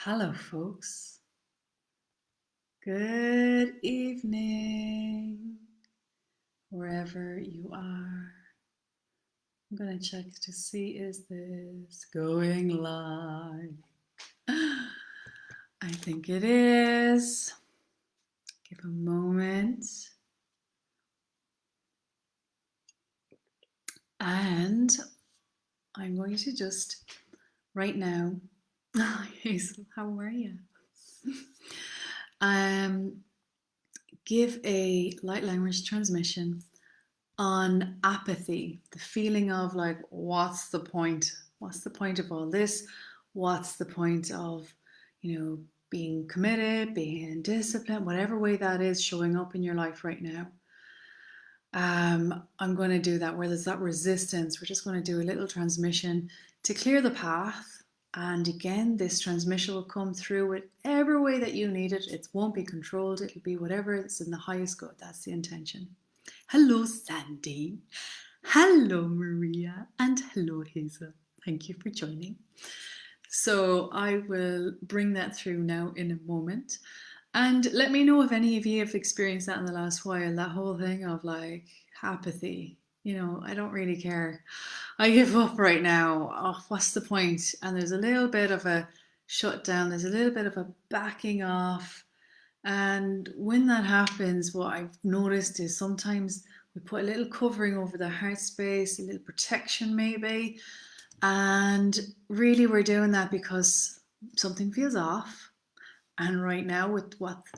Hello, folks. Good evening, wherever you are. I'm going to check to see, is this going live? I think it is. Give a moment. And I'm going to just, right now, Hazel, how are you? Give a light language transmission on apathy, the feeling of like, what's the point? What's the point of all this? What's the point of, being committed, being disciplined, whatever way that is showing up in your life right now? I'm going to do that where there's that resistance. We're just going to do a little transmission to clear the path. And again, this transmission will come through whatever way that you need it. It won't be controlled. It'll be whatever is in the highest good. That's the intention. Hello, Sandy. Hello, Maria. And hello, Hazel. Thank you for joining. So I will bring that through now in a moment. And let me know if any of you have experienced that in the last while, that whole thing of like apathy. I don't really care. I give up right now. Oh, what's the point? And there's a little bit of a shutdown, there's a little bit of a backing off. And when that happens, what I've noticed is sometimes we put a little covering over the heart space, a little protection maybe. And really, we're doing that because something feels off. And right now, with what's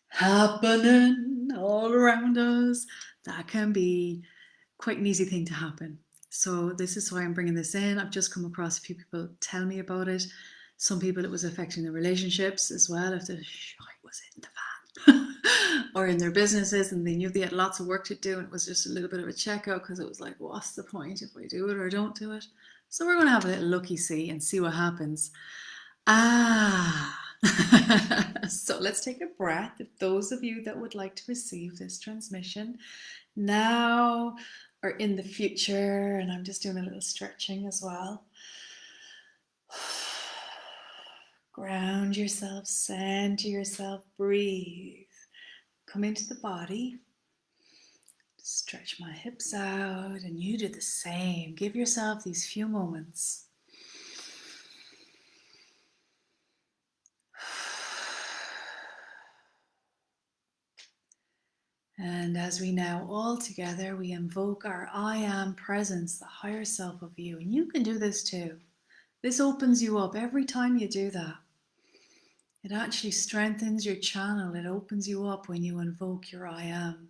happening all around us, that can be quite an easy thing to happen. So this is why I'm bringing this in. I've just come across a few people tell me about it. Some people it was affecting their relationships as well, if the shit was in the fan or in their businesses and they knew they had lots of work to do and it was just a little bit of a checkout because it was like, what's the point if I do it or don't do it? So we're going to have a little looky see and see what happens. So let's take a breath. If those of you that would like to receive this transmission now or in the future, and I'm just doing a little stretching as well. Ground yourself, center yourself, breathe. Come into the body. Stretch my hips out, and you do the same. Give yourself these few moments. And as we now all together, we invoke our I am presence, the higher self of you. And you can do this too. This opens you up every time you do that. It actually strengthens your channel. It opens you up when you invoke your I am.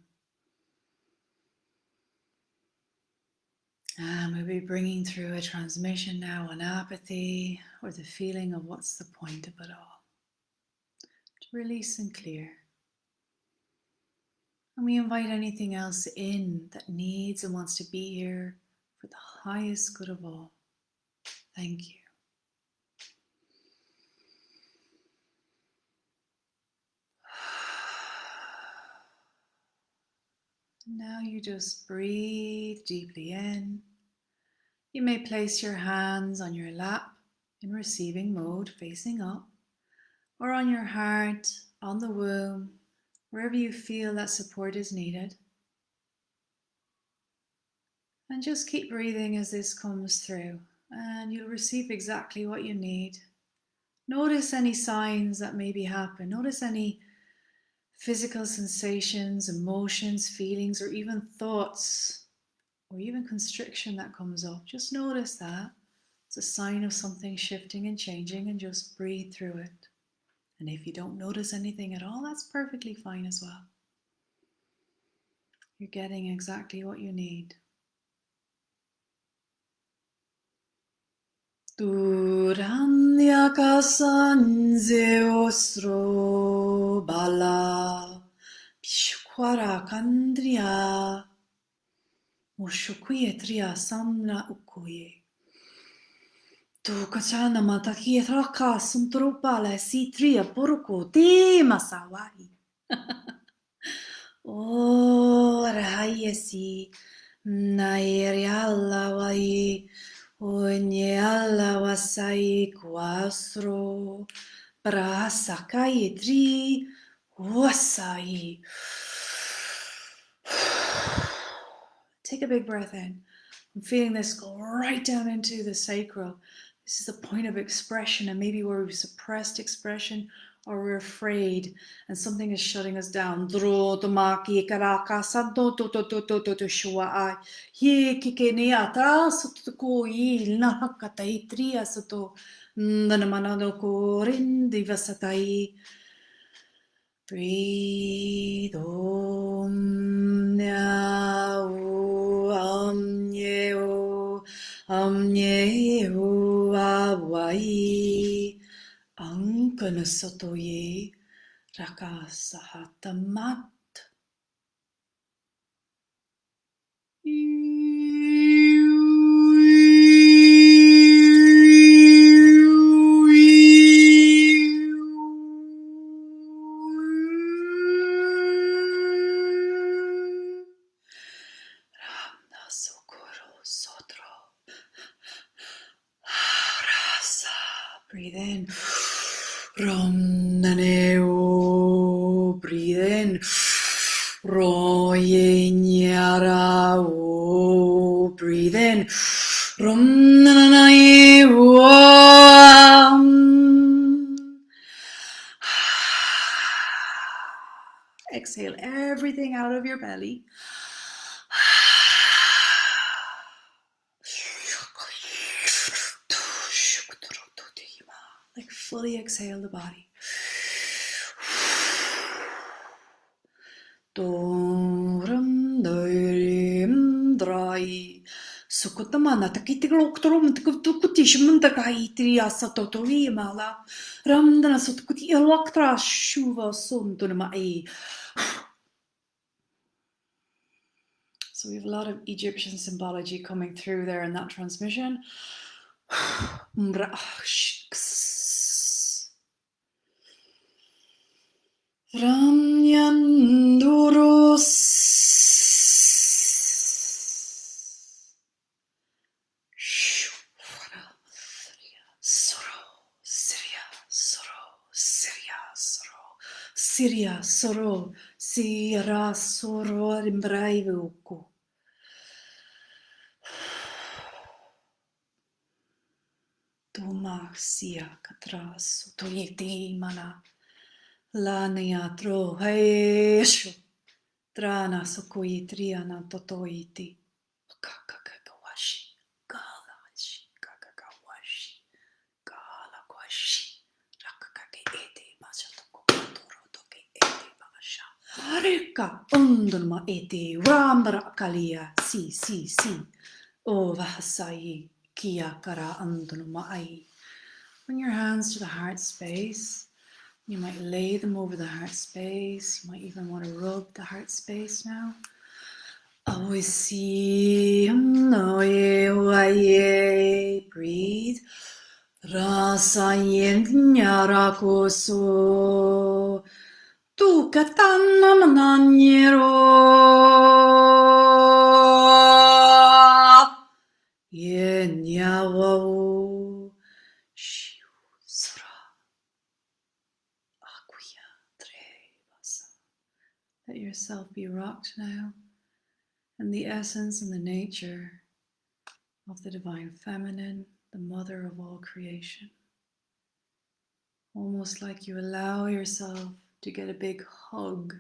And we'll be bringing through a transmission now on apathy or the feeling of what's the point of it all. To release and clear. And we invite anything else in that needs and wants to be here for the highest good of all. Thank you. Now you just breathe deeply in. You may place your hands on your lap in receiving mode, facing up, or on your heart, on the womb, wherever you feel that support is needed. And just keep breathing as this comes through, and you'll receive exactly what you need. Notice any signs that maybe happen. Notice any physical sensations, emotions, feelings, or even thoughts, or even constriction that comes up. Just notice that. It's a sign of something shifting and changing, and just breathe through it. And if you don't notice anything at all, that's perfectly fine as well. You're getting exactly what you need. Duranya kasanze ostro bala pishkwara kandria mushukuye tria samna ukuye. Tu kachana mataki raka suntropala si tria porco te masawai. Rahayesi nairi alla vai onye alla wasai quastro Rasakai tri wasai. Take a big breath in. I'm feeling this go right down into the sacral. This is the point of expression, and maybe where we've suppressed expression or we're afraid and something is shutting us down. Breathe Om Nya Om Nye Awai Ankana Sotoye Raka Sahatamat. Breathe in. Ram Naneo. Breathe in. Roye Nyarao. Breathe in. Ram Naneo. Exhale everything out of your belly. Like fully exhale the body. Doram dorim drai. Sukutamana takitigloktrum tukutishmundakai triasa totori mala. Ramdana sutkuti eloktra shuva suntunamai. So we have a lot of Egyptian symbology coming through there in that transmission. Ramyanduros Syria Soro Sira Soro Imbraivuku. Toma sia katras toyeti mana la neatro haeshu trana sokoyi triana totoiti kakakawashi galashi kakakawashi galakwashi rakakake ete basha toko toro toke ete basha harika undunma ete rambara kalia si o vahasai Kia kara andunuma ai. Bring your hands to the heart space. You might lay them over the heart space. You might even want to rub the heart space now. Breathe. Rasayen nyarakoso. Tu katana mananyero. Yenyawo Shiu Sura Akuya Trevasa. Let yourself be rocked now in the essence and the nature of the Divine Feminine, the Mother of all creation. Almost like you allow yourself to get a big hug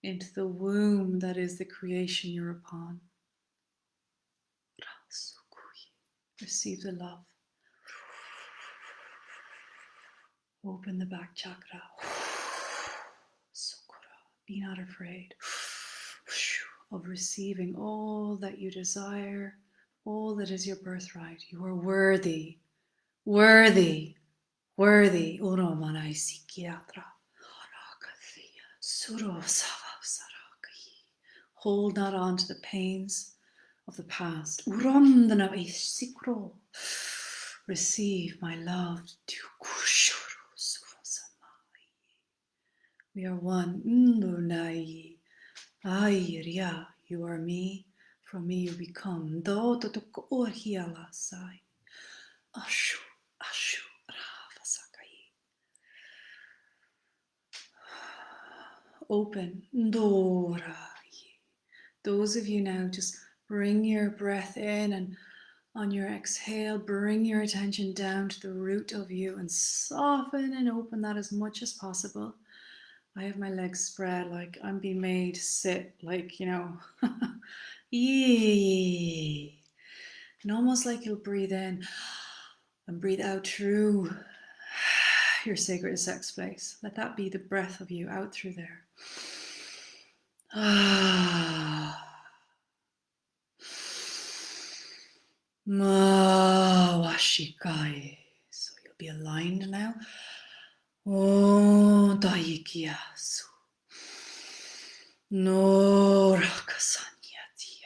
into the womb that is the creation you're upon. Receive the love. Open the back chakra. Be not afraid of receiving all that you desire, all that is your birthright. You are worthy, worthy, worthy. Hold not on to the pains of the past. Receive my love. We are one. You are me. From me you become. Ashu, Ashu, Ravasakai. open. Dora. Those of you now, just bring your breath in, and on your exhale, bring your attention down to the root of you and soften and open that as much as possible. I have my legs spread like I'm being made to sit, like, yee. And almost like you'll breathe in and breathe out through your sacred sex space. Let that be the breath of you out through there. Washikai. So you'll be aligned now. Oh, Daikiyasu. No Rakasanyati.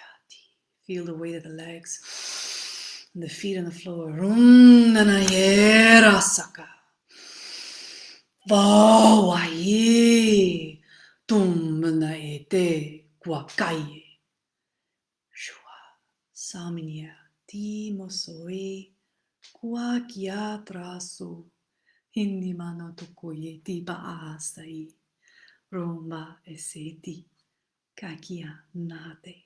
Feel the weight of the legs and the feet on the floor. Nanayera Saka. Vawaye. Tumnaete Kwakaye. Shua. Saminya. Timosoi. Kwakiatrasu. Hindi mano tokoye ti baasai. Romba eseti. Kakia nate.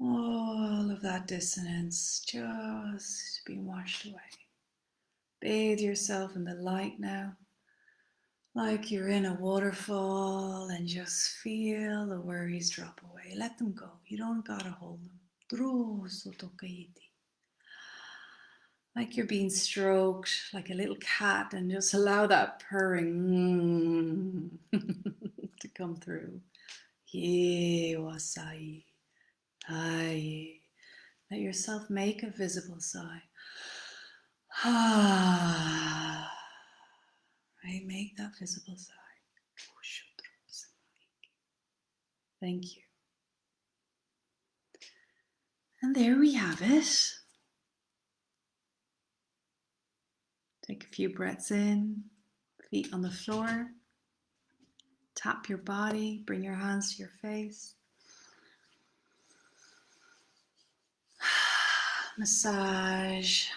All of that dissonance just being washed away. Bathe yourself in the light now, like you're in a waterfall, and just feel the worries drop away. Let them go. You don't gotta hold them. Like you're being stroked like a little cat, and just allow that purring to come through. Ye wasai. Ai. Let yourself make a visible sigh. Right, make that visible sigh. Thank you. And there we have it. Take a few breaths in, feet on the floor. Tap your body, bring your hands to your face. Massage,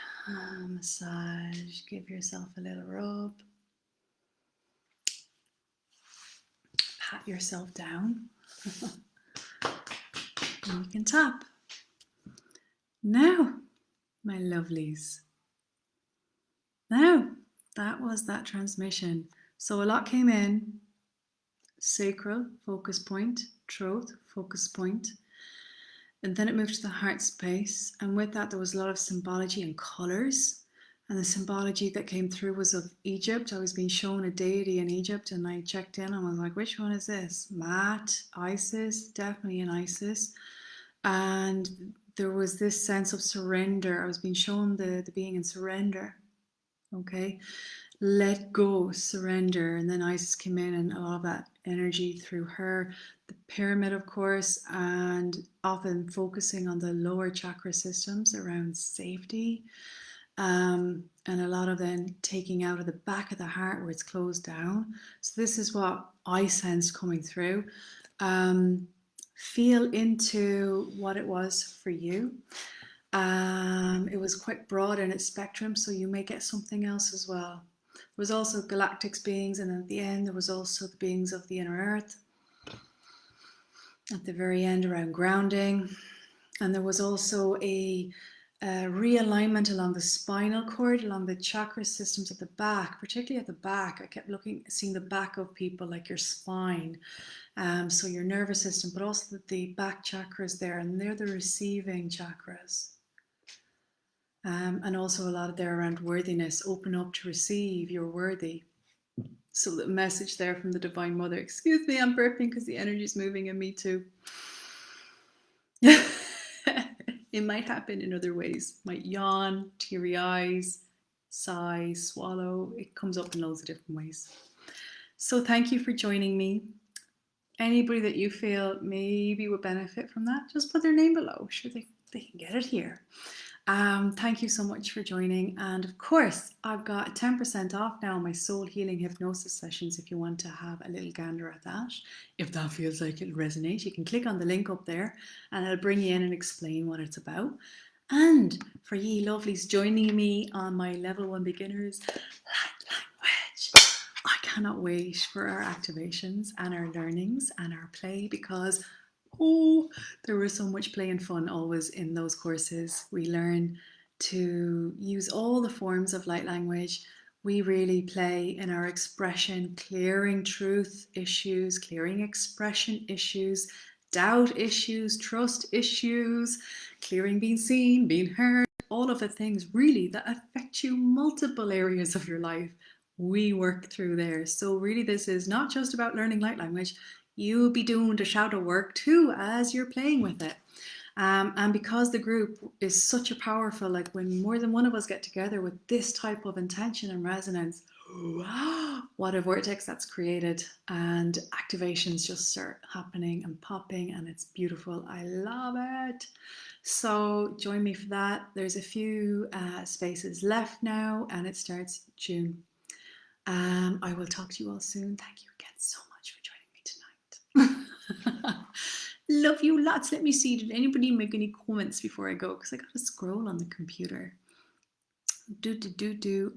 massage. Give yourself a little rub. Pat yourself down. And you can tap. Now, my lovelies. Now, that was that transmission. So a lot came in. Sacral, focus point. Throat, focus point. And then it moved to the heart space. And with that, there was a lot of symbology and colors. And the symbology that came through was of Egypt. I was being shown a deity in Egypt, and I checked in and I was like, which one is this? Maat, Isis, definitely an Isis. And there was this sense of surrender. I was being shown the being in surrender. Okay, let go, surrender. And then Isis came in, and all of that energy through her. The pyramid, of course, and often focusing on the lower chakra systems around safety. And a lot of then taking out of the back of the heart where it's closed down. So this is what I sensed coming through. Feel into what it was for you. It was quite broad in its spectrum, so you may get something else as well. There was also galactic beings, and at the end there was also the beings of the inner earth. At the very end around grounding. And there was also a realignment along the spinal cord, along the chakra systems at the back, particularly at the back. I kept seeing the back of people, like your spine. So your nervous system, but also the back chakras there, and they're the receiving chakras. And also a lot of there around worthiness, open up to receive, you're worthy. So the message there from the Divine Mother, excuse me, I'm burping because the energy is moving in me too. It might happen in other ways. Might yawn, teary eyes, sigh, swallow. It comes up in loads of different ways. So thank you for joining me. Anybody that you feel maybe would benefit from that, just put their name below. Sure, they can get it here. Thank you so much for joining. And of course, I've got 10% off now my soul healing hypnosis sessions if you want to have a little gander at that. If that feels like it'll resonate, you can click on the link up there and it'll bring you in and explain what it's about. And for ye lovelies joining me on my level 1 beginners light language, I cannot wait for our activations and our learnings and our play, because there was so much play and fun always in those courses. We learn to use all the forms of light language. We really play in our expression, clearing truth issues, clearing expression issues, doubt issues, trust issues, clearing being seen, being heard, all of the things really that affect you multiple areas of your life. We work through there. So really this is not just about learning light language. You'll be doing the shadow work too as you're playing with it. And because the group is such a powerful, like when more than one of us get together with this type of intention and resonance, what a vortex that's created, and activations just start happening and popping, and it's beautiful. I love it. So join me for that. There's a few spaces left now, and it starts June. I will talk to you all soon. Thank you again so much for joining me tonight. Love you lots. Let me see, did anybody make any comments before I go? Because I got to scroll on the computer.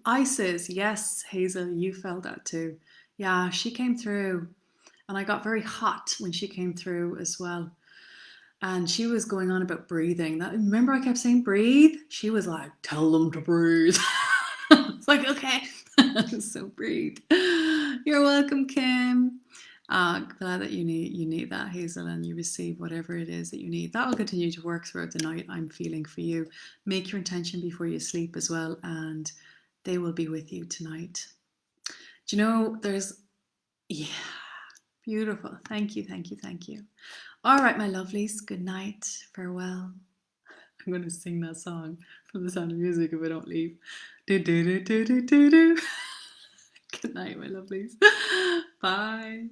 Isis, yes, Hazel, you felt that too. Yeah, she came through, and I got very hot when she came through as well. And she was going on about breathing. Remember I kept saying breathe? She was like, tell them to breathe. It's like, okay. So breathe. You're welcome, Kim. Glad that you need that, Hazel, and you receive whatever it is that you need. That will continue to work throughout the night, I'm feeling, for you. Make your intention before you sleep as well, and they will be with you tonight. Do you know, yeah, beautiful. Thank you, thank you, thank you. All right, my lovelies, good night, farewell. I'm going to sing that song from The Sound of Music if I don't leave. Do, do, do, do, do, do, do. Good night, my lovelies. Bye.